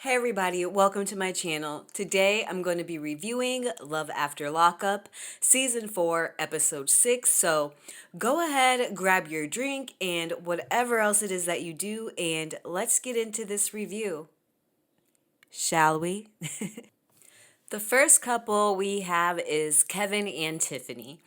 Hey everybody, welcome to my channel. Today I'm going to be reviewing Love After Lockup, Season 4, Episode 6. So go ahead, grab your drink and whatever else it is that you do, and let's get into this review. Shall we? The first couple we have is Kevin and Tiffany.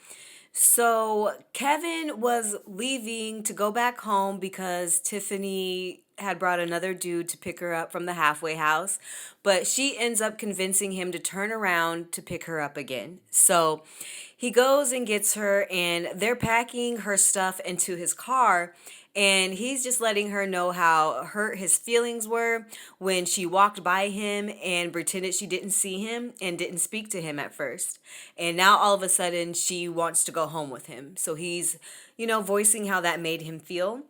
So Kevin was leaving to go back home because Tiffany had brought another dude to pick her up from the halfway house, but she ends up convincing him to turn around to pick her up again. So he goes and gets her, and they're packing her stuff into his car, and he's just letting her know how hurt his feelings were when she walked by him and pretended she didn't see him and didn't speak to him at first. And now all of a sudden she wants to go home with him. So he's, voicing how that made him feel.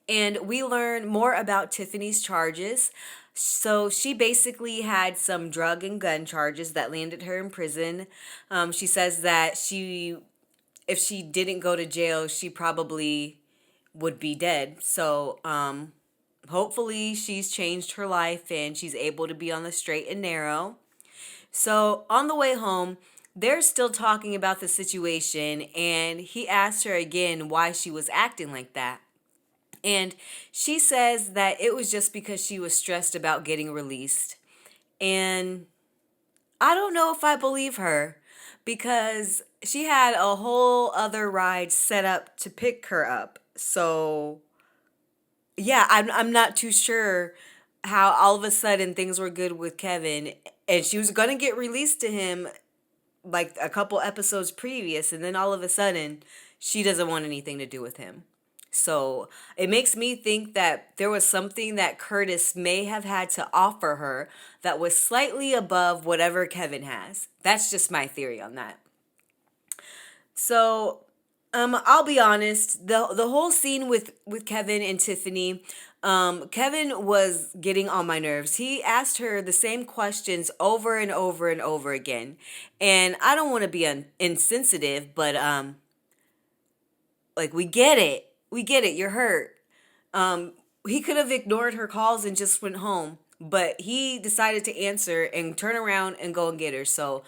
And we learn more about Tiffany's charges. So she basically had some drug and gun charges that landed her in prison. She says that if she didn't go to jail, she probably would be dead. So hopefully she's changed her life and she's able to be on the straight and narrow. So on the way home, they're still talking about the situation, and he asked her again why she was acting like that. And she says that it was just because she was stressed about getting released. And I don't know if I believe her, because she had a whole other ride set up to pick her up. So yeah, I'm not too sure how all of a sudden things were good with Kevin, and she was gonna get released to him like a couple episodes previous, and then all of a sudden she doesn't want anything to do with him. So it makes me think that there was something that Curtis may have had to offer her that was slightly above whatever Kevin has. That's just my theory on that. So I'll be honest, the whole scene with Kevin and Tiffany, Kevin was getting on my nerves. He asked her the same questions over and over and over again. And I don't want to be insensitive, but like, we get it. We get it. You're hurt. He could have ignored her calls and just went home, but he decided to answer and turn around and go and get her. So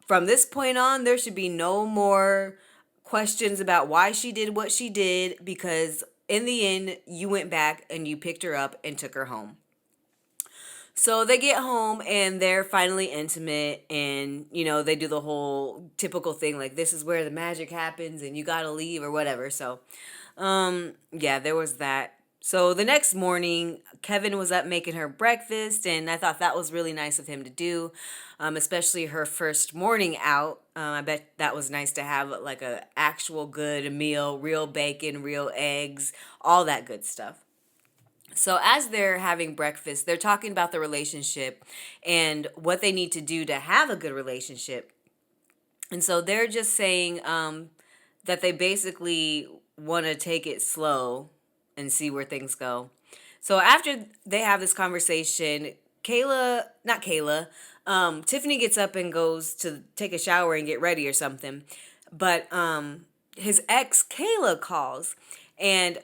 from this point on, there should be no more questions about why she did what she did, because in the end, you went back and you picked her up and took her home. So they get home and they're finally intimate, and they do the whole typical thing, like, this is where the magic happens and you gotta leave or whatever. So yeah, there was that. So the next morning, Kevin was up making her breakfast, and I thought that was really nice of him to do, especially her first morning out. I bet that was nice to have like a actual good meal, real bacon, real eggs, all that good stuff. So as they're having breakfast, they're talking about the relationship and what they need to do to have a good relationship. And so they're just saying that they basically want to take it slow and see where things go. So after they have this conversation, Tiffany gets up and goes to take a shower and get ready or something. But his ex, Kayla, calls. And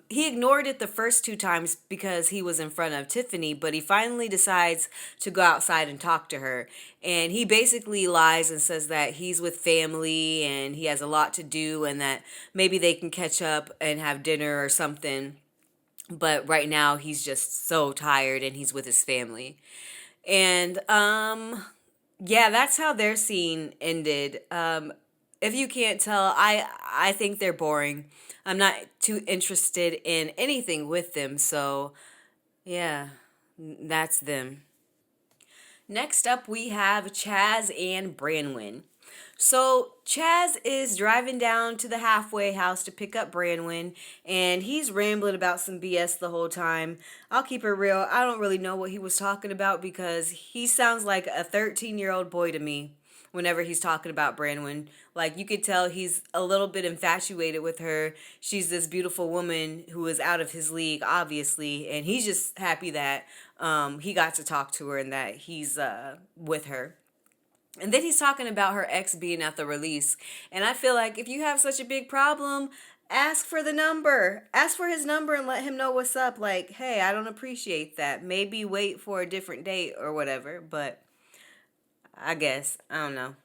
he ignored it the first two times because he was in front of Tiffany, but he finally decides to go outside and talk to her. And he basically lies and says that he's with family and he has a lot to do, and that maybe they can catch up and have dinner or something. But right now he's just so tired and he's with his family. And yeah, that's how their scene ended. If you can't tell, I think they're boring. I'm not too interested in anything with them, so yeah, that's them. Next up, we have Chaz and Branwyn. So Chaz is driving down to the halfway house to pick up Branwyn, and he's rambling about some BS the whole time. I'll keep it real. I don't really know what he was talking about, because he sounds like a 13-year-old boy to me whenever he's talking about Branwyn. Like, you could tell he's a little bit infatuated with her. She's this beautiful woman who is out of his league, obviously, and he's just happy that he got to talk to her and that he's with her. And then he's talking about her ex being at the release. And I feel like if you have such a big problem, ask for the number. Ask for his number and let him know what's up. Like, hey, I don't appreciate that. Maybe wait for a different date or whatever. But I guess, I don't know.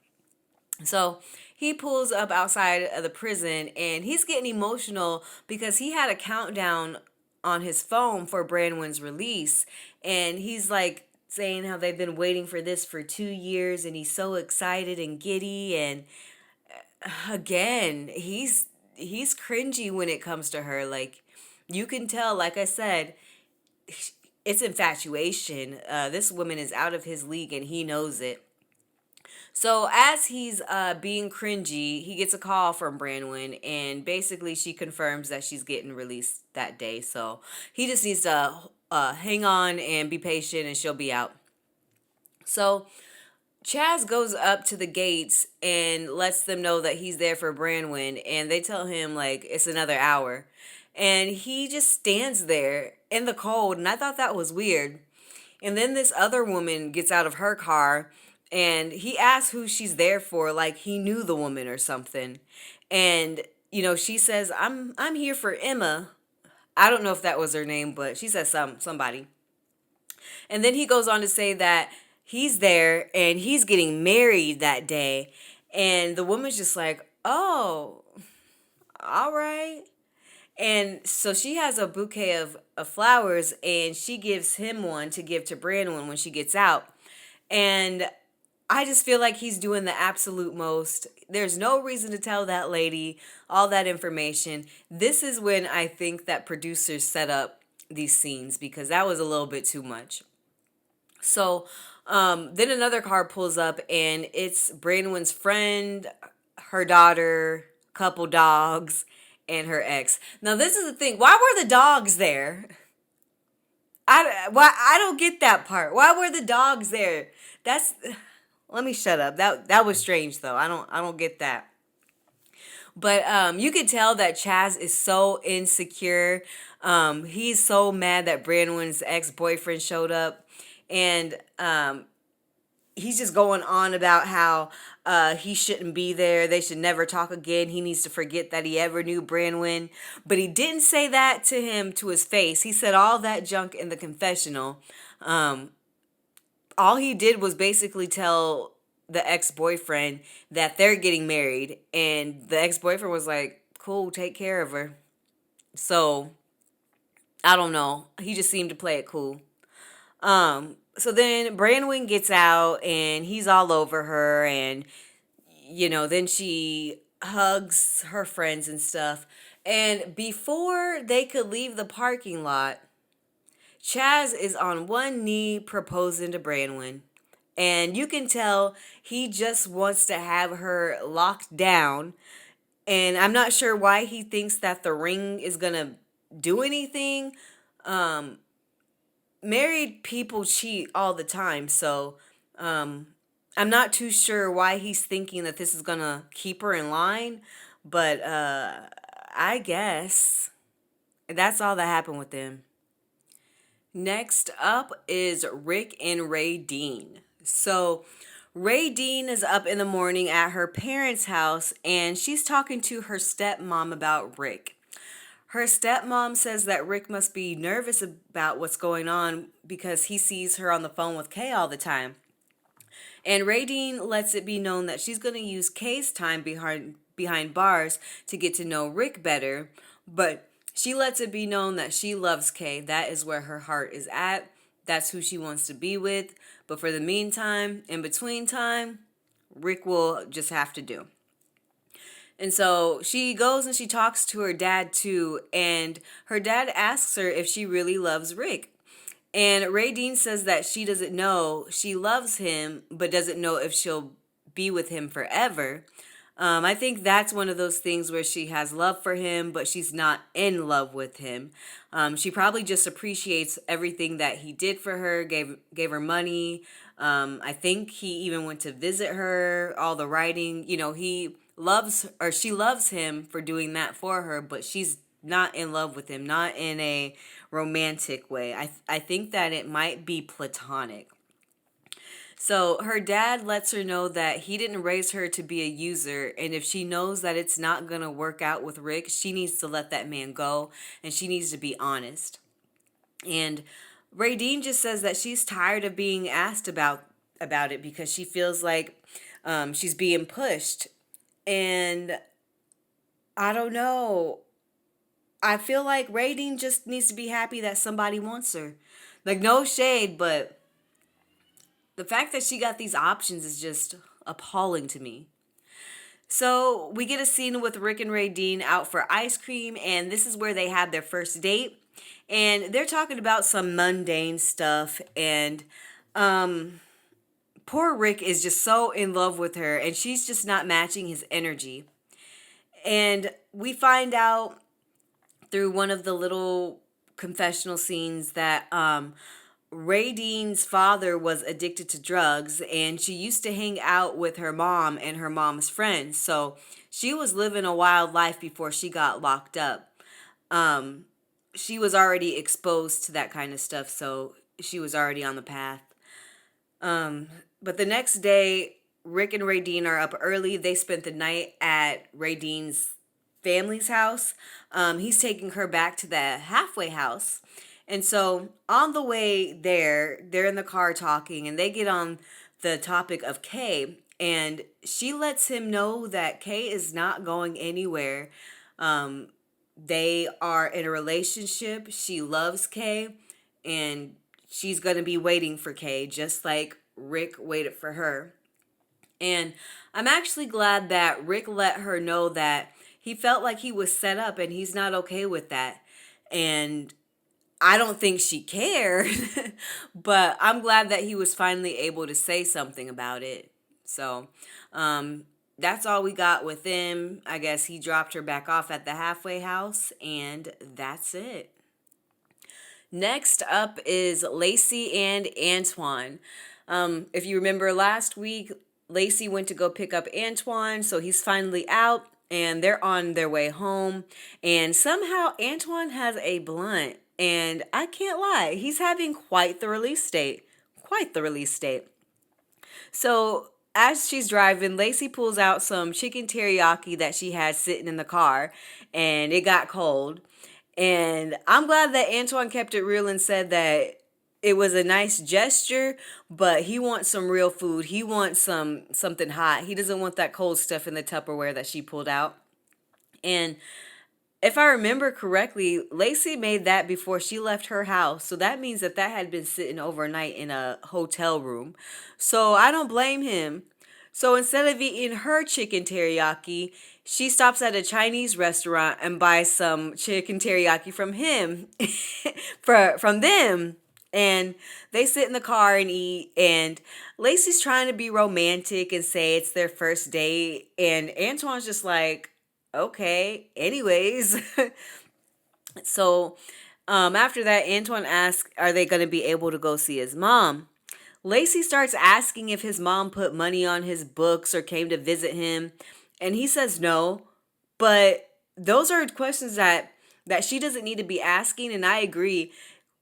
So he pulls up outside of the prison and he's getting emotional because he had a countdown on his phone for Branwen's release. And he's like saying how they've been waiting for this for 2 years and he's so excited and giddy. And again, he's cringy when it comes to her. Like, you can tell, like I said, it's infatuation. This woman is out of his league and he knows it. So as he's being cringy, he gets a call from Branwen, and basically she confirms that she's getting released that day. So he just needs to hang on and be patient, and she'll be out. So Chaz goes up to the gates and lets them know that he's there for Branwen, and they tell him, like, it's another hour. And he just stands there in the cold, and I thought that was weird. And then this other woman gets out of her car and he asks who she's there for, like he knew the woman or something. And she says, I'm here for Emma. I don't know if that was her name, but she says somebody. And then he goes on to say that he's there and he's getting married that day. And the woman's just like, "Oh, all right." And so she has a bouquet of flowers and she gives him one to give to Branwen when she gets out. And I just feel like he's doing the absolute most. There's no reason to tell that lady all that information. This is when I think that producers set up these scenes because that was a little bit too much. So then another car pulls up and it's Branwen's friend, her daughter, couple dogs, and her ex. Now this is the thing. Why were the dogs there? I don't get that part. Why were the dogs there? Let me shut up. That was strange though. I don't get that. But you could tell that Chaz is so insecure. He's so mad that Branwen's ex-boyfriend showed up, and he's just going on about how he shouldn't be there. They should never talk again. He needs to forget that he ever knew Branwen. But he didn't say that to him to his face. He said all that junk in the confessional. All he did was basically tell the ex-boyfriend that they're getting married. And the ex-boyfriend was like, cool, take care of her. So, I don't know. He just seemed to play it cool. So then Branwen gets out and he's all over her. And, then she hugs her friends and stuff. And before they could leave the parking lot, Chaz is on one knee proposing to Branwen. And you can tell he just wants to have her locked down. And I'm not sure why he thinks that the ring is going to do anything. Married people cheat all the time. So I'm not too sure why he's thinking that this is going to keep her in line. But I guess that's all that happened with them. Next up is Rick and Ray Dean. So Ray Dean is up in the morning at her parents' house and she's talking to her stepmom about Rick. Her stepmom says that Rick must be nervous about what's going on because he sees her on the phone with Kay all the time. And Ray Dean lets it be known that she's going to use Kay's time behind bars to get to know Rick better, but she lets it be known that she loves Kay. That is where her heart is at. That's who she wants to be with. But for the meantime, in between time, Rick will just have to do. And so she goes and she talks to her dad too. And her dad asks her if she really loves Rick. And Ray Dean says that she doesn't know. She loves him, but doesn't know if she'll be with him forever. I think that's one of those things where she has love for him, but she's not in love with him. She probably just appreciates everything that he did for her, gave her money. I think he even went to visit her, all the writing. He loves, or she loves him for doing that for her, but she's not in love with him, not in a romantic way. I think that it might be platonic. So her dad lets her know that he didn't raise her to be a user, and if she knows that it's not going to work out with Rick, she needs to let that man go, and she needs to be honest. And Radine just says that she's tired of being asked about it because she feels like she's being pushed. And I don't know. I feel like Radine just needs to be happy that somebody wants her. Like, no shade, but the fact that she got these options is just appalling to me. So we get a scene with Rick and Radine out for ice cream, and this is where they have their first date. And they're talking about some mundane stuff, and poor Rick is just so in love with her, and she's just not matching his energy. And we find out through one of the little confessional scenes that Radine's father was addicted to drugs, and she used to hang out with her mom and her mom's friends. So she was living a wild life before she got locked up. She was already exposed to that kind of stuff, so she was already on the path. But the next day, Rick and Radine are up early. They spent the night at Radine's family's house. He's taking her back to the halfway house. And so on the way there, they're in the car talking, and they get on the topic of Kay. And she lets him know that Kay is not going anywhere. They are in a relationship. She loves Kay, and she's going to be waiting for Kay, just like Rick waited for her. And I'm actually glad that Rick let her know that he felt like he was set up and he's not okay with that. And I don't think she cared, but I'm glad that he was finally able to say something about it. So, that's all we got with him. I guess he dropped her back off at the halfway house, and that's it. Next up is Lacey and Antoine. If you remember last week, Lacey went to go pick up Antoine, so he's finally out, and they're on their way home. And somehow Antoine has a blunt, and I can't lie, he's having quite the release date. Quite the release date. So as she's driving, Lacey pulls out some chicken teriyaki that she had sitting in the car, and it got cold. And I'm glad that Antoine kept it real and said that it was a nice gesture, but he wants some real food. He wants something hot. He doesn't want that cold stuff in the Tupperware that she pulled out. And if I remember correctly, Lacey made that before she left her house. So that means that that had been sitting overnight in a hotel room. So I don't blame him. So instead of eating her chicken teriyaki, she stops at a Chinese restaurant and buys some chicken teriyaki from him, from them. And they sit in the car and eat. And Lacey's trying to be romantic and say it's their first date. And Antoine's just like, okay, anyways. So after that, Antoine asks, are they going to be able to go see his mom? Lacey starts asking if his mom put money on his books or came to visit him, and he says no. But those are questions that she doesn't need to be asking, and I agree.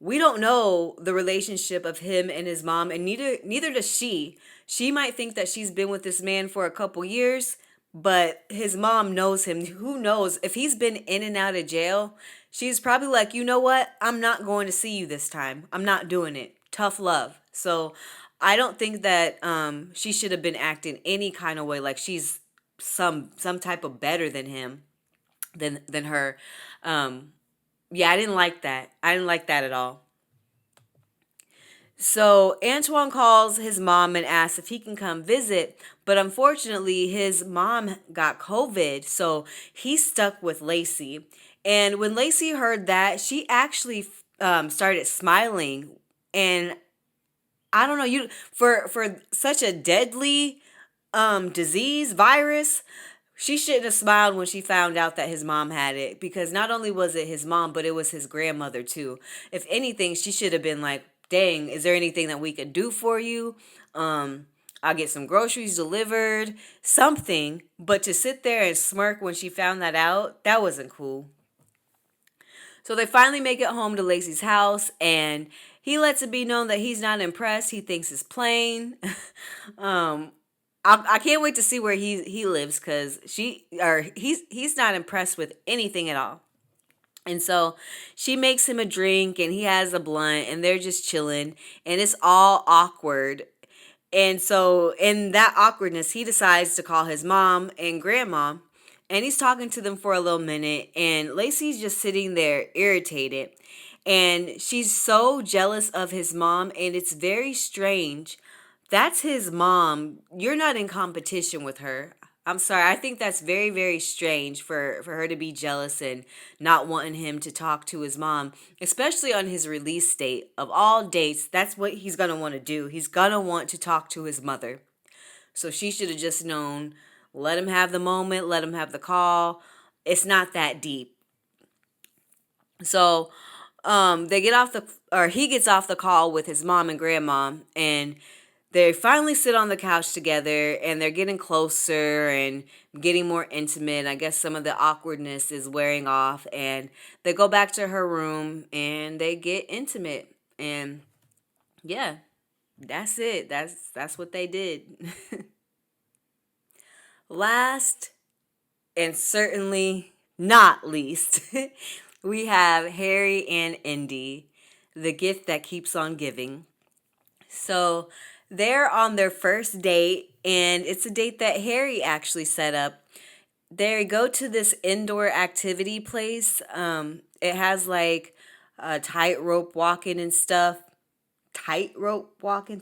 We don't know the relationship of him and his mom, and neither does she. She might think that she's been with this man for a couple years, but his mom knows him. Who knows? If he's been in and out of jail, she's probably like, you know what? I'm not going to see you this time. I'm not doing it. Tough love. So I don't think that she should have been acting any kind of way like she's some type of better than him, than her. Yeah, I didn't like that. I didn't like that at all. So Antoine calls his mom and asks if he can come visit, but unfortunately his mom got COVID, so he's stuck with Lacey. And when Lacey heard that, she actually started smiling. And I don't know, you for such a deadly disease, virus, she shouldn't have smiled when she found out that his mom had it, because not only was it his mom, but it was his grandmother too. If anything, she should have been like, dang, is there anything that we could do for you? I'll get some groceries delivered, something. But to sit there and smirk when she found that out, that wasn't cool. So they finally make it home to Lacey's house, and he lets it be known that he's not impressed. He thinks it's plain. um, I can't wait to see where he lives, because he's not impressed with anything at all. And so she makes him a drink, and he has a blunt, and they're just chilling, and it's all awkward. And so, in that awkwardness, he decides to call his mom and grandma, and he's talking to them for a little minute. And Lacey's just sitting there irritated, and she's so jealous of his mom, and it's very strange. That's his mom. You're not in competition with her. I'm sorry. I think that's very, very strange for her to be jealous and not wanting him to talk to his mom, especially on his release date. Of all dates, that's what he's going to want to do. He's going to want to talk to his mother. So she should have just known, let him have the moment, let him have the call. It's not that deep. So they get off or he gets off the call with his mom and grandma, and they finally sit on the couch together, and they're getting closer and getting more intimate. I guess some of the awkwardness is wearing off, and they go back to her room and they get intimate. And yeah, that's it. That's what they did. Last and certainly not least, we have Harry and Indy, the gift that keeps on giving. So they're on their first date, and it's a date that Harry actually set up. They go to this indoor activity place. It has like tightrope walking and stuff. Tightrope walking.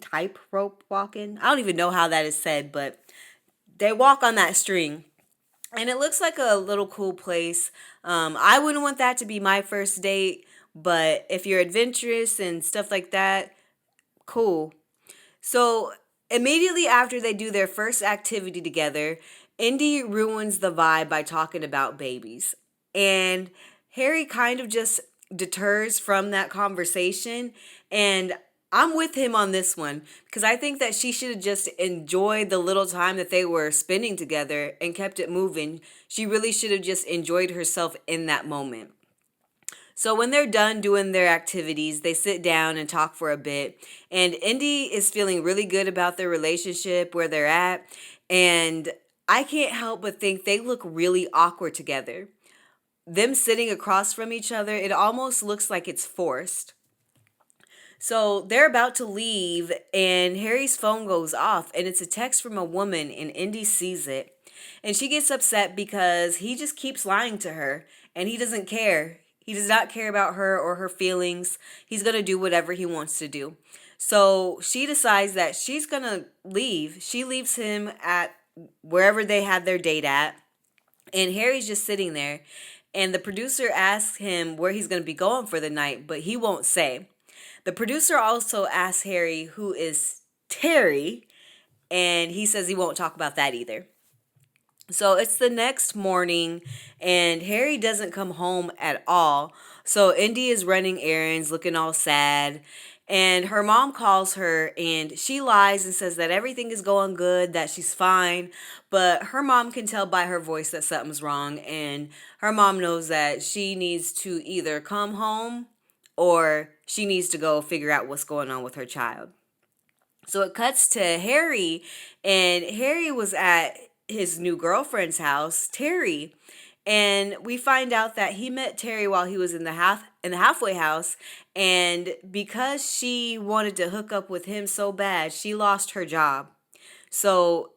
I don't even know how that is said, but they walk on that string. And it looks like a little cool place. I wouldn't want that to be my first date, but if you're adventurous and stuff like that, cool. So immediately after they do their first activity together, Indy ruins the vibe by talking about babies. And Harry kind of just deters from that conversation. And I'm with him on this one, because I think that she should have just enjoyed the little time that they were spending together and kept it moving. She really should have just enjoyed herself in that moment. So when they're done doing their activities, they sit down and talk for a bit. And Indy is feeling really good about their relationship, where they're at. And I can't help but think they look really awkward together. Them sitting across from each other, it almost looks like it's forced. So they're about to leave, and Harry's phone goes off, and it's a text from a woman, and Indy sees it. And she gets upset because he just keeps lying to her, and he doesn't care. He does not care about her or her feelings. He's going to do whatever he wants to do. So she decides that she's going to leave. She leaves him at wherever they had their date at, and Harry's just sitting there. And the producer asks him where he's going to be going for the night, but he won't say. The producer also asks Harry who is Terry, and he says he won't talk about that either. So it's the next morning, and Harry doesn't come home at all. So Indy is running errands, looking all sad. And her mom calls her, and she lies and says that everything is going good, that she's fine. But her mom can tell by her voice that something's wrong. And her mom knows that she needs to either come home or she needs to go figure out what's going on with her child. So it cuts to Harry, and Harry was at his new girlfriend's house, Terry. And we find out that he met Terry while he was in the halfway house, and because she wanted to hook up with him so bad, she lost her job. So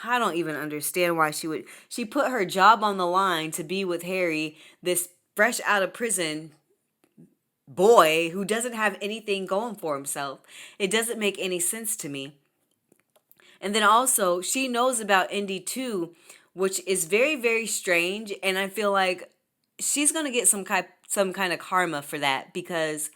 I don't even understand why she put her job on the line to be with Harry, this fresh out of prison boy who doesn't have anything going for himself. It doesn't make any sense to me. And then also, she knows about Indy too, which is very, very strange. And I feel like she's going to get some kind of karma for that, because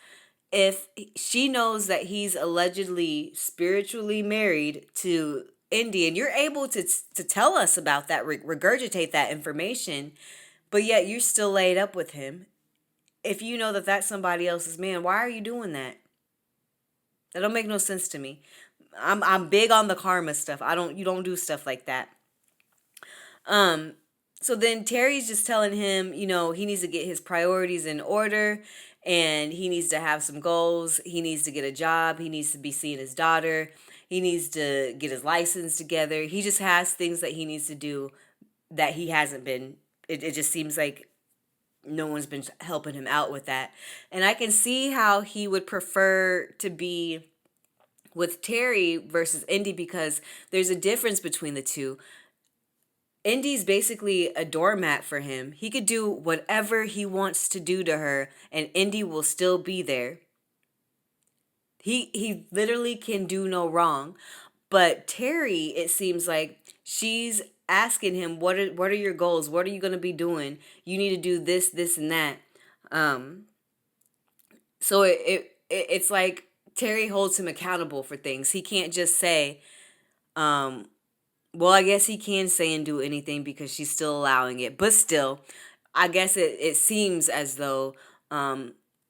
if she knows that he's allegedly spiritually married to Indy, and you're able to tell us about that, regurgitate that information, but yet you're still laid up with him. If you know that that's somebody else's man, why are you doing that? That don't make no sense to me. I'm big on the karma stuff. You don't do stuff like that. So then Terry's just telling him, he needs to get his priorities in order and he needs to have some goals. He needs to get a job. He needs to be seeing his daughter. He needs to get his license together. He just has things that he needs to do that he hasn't been. It just seems like no one's been helping him out with that. And I can see how he would prefer to be with Terry versus Indy because there's a difference between the two. Indy's basically a doormat for him. He could do whatever he wants to do to her, and Indy will still be there. He literally can do no wrong. But Terry, it seems like she's asking him, what are your goals? What are you gonna be doing? You need to do this, this, and that. Um, so it's like Terry holds him accountable for things. He can't just say, um, well, I guess he can say and do anything because she's still allowing it. But still, I guess it seems as though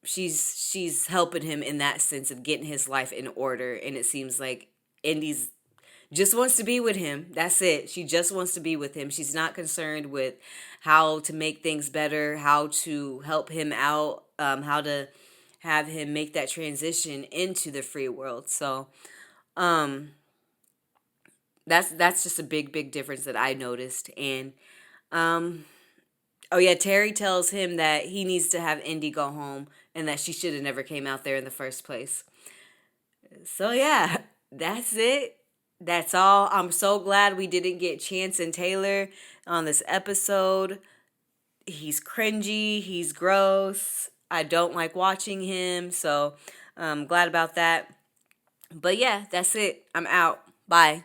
she's helping him in that sense of getting his life in order. And it seems like Indy's just wants to be with him. That's it. She just wants to be with him. She's not concerned with how to make things better, how to help him out, how to have him make that transition into the free world. So, um, that's just a big difference that I noticed. And um oh yeah, Terry tells him that he needs to have Indy go home and that she should have never came out there in the first place. So yeah, that's it. That's all. I'm so glad we didn't get Chance and Taylor on this episode. He's cringy, he's gross. I don't like watching him, so I'm glad about that. But yeah, that's it. I'm out. Bye.